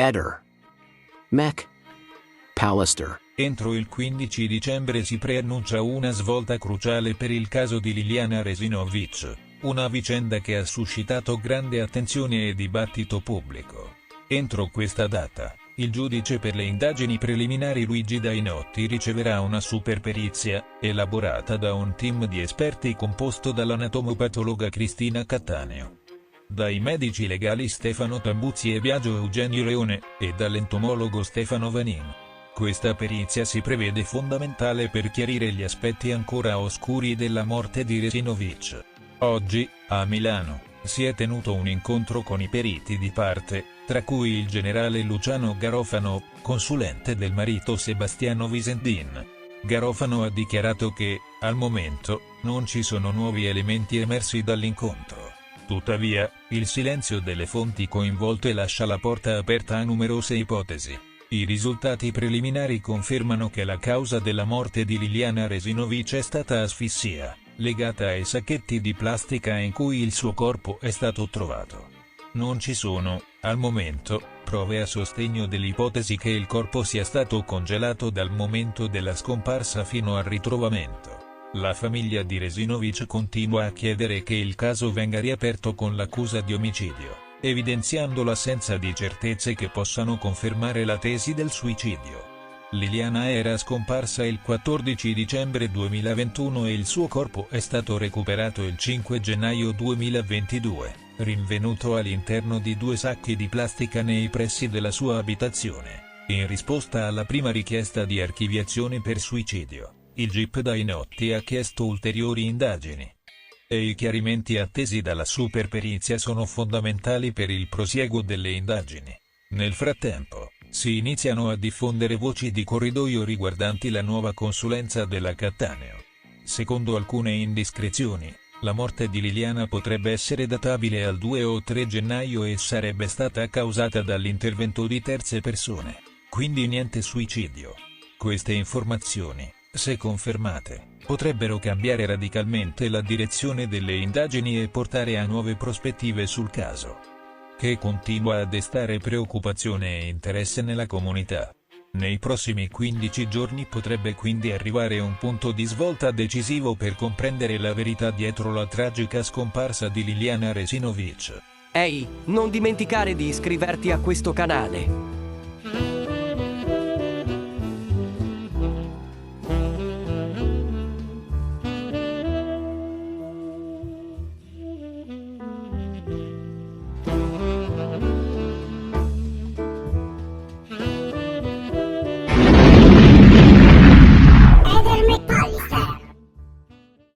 Eder. Mech. Pallister. Entro il 15 dicembre si preannuncia una svolta cruciale per il caso di Liliana Resinovic, una vicenda che ha suscitato grande attenzione e dibattito pubblico. Entro questa data, il giudice per le indagini preliminari Luigi Dainotti riceverà una superperizia, elaborata da un team di esperti composto dall'anatomopatologa Cristina Cattaneo, dai medici legali Stefano Tambuzzi e Biagio Eugenio Leone, e dall'entomologo Stefano Vanin. Questa perizia si prevede fondamentale per chiarire gli aspetti ancora oscuri della morte di Resinovic. Oggi, a Milano, si è tenuto un incontro con i periti di parte, tra cui il generale Luciano Garofano, consulente del marito Sebastiano Visendin. Garofano ha dichiarato che, al momento, non ci sono nuovi elementi emersi dall'incontro. Tuttavia, il silenzio delle fonti coinvolte lascia la porta aperta a numerose ipotesi. I risultati preliminari confermano che la causa della morte di Liliana Resinovic è stata asfissia, legata ai sacchetti di plastica in cui il suo corpo è stato trovato. Non ci sono, al momento, prove a sostegno dell'ipotesi che il corpo sia stato congelato dal momento della scomparsa fino al ritrovamento. La famiglia di Resinovic continua a chiedere che il caso venga riaperto con l'accusa di omicidio, evidenziando l'assenza di certezze che possano confermare la tesi del suicidio. Liliana era scomparsa il 14 dicembre 2021 e il suo corpo è stato recuperato il 5 gennaio 2022, rinvenuto all'interno di 2 sacchi di plastica nei pressi della sua abitazione. In risposta alla prima richiesta di archiviazione per suicidio, il GIP Dainotti ha chiesto ulteriori indagini. E i chiarimenti attesi dalla superperizia sono fondamentali per il prosieguo delle indagini. Nel frattempo, si iniziano a diffondere voci di corridoio riguardanti la nuova consulenza della Cattaneo. Secondo alcune indiscrezioni, la morte di Liliana potrebbe essere databile al 2 o 3 gennaio e sarebbe stata causata dall'intervento di terze persone, quindi niente suicidio. Queste informazioni, se confermate, potrebbero cambiare radicalmente la direzione delle indagini e portare a nuove prospettive sul caso, che continua a destare preoccupazione e interesse nella comunità. Nei prossimi 15 giorni potrebbe quindi arrivare un punto di svolta decisivo per comprendere la verità dietro la tragica scomparsa di Liliana Resinovic. Ehi, non dimenticare di iscriverti a questo canale.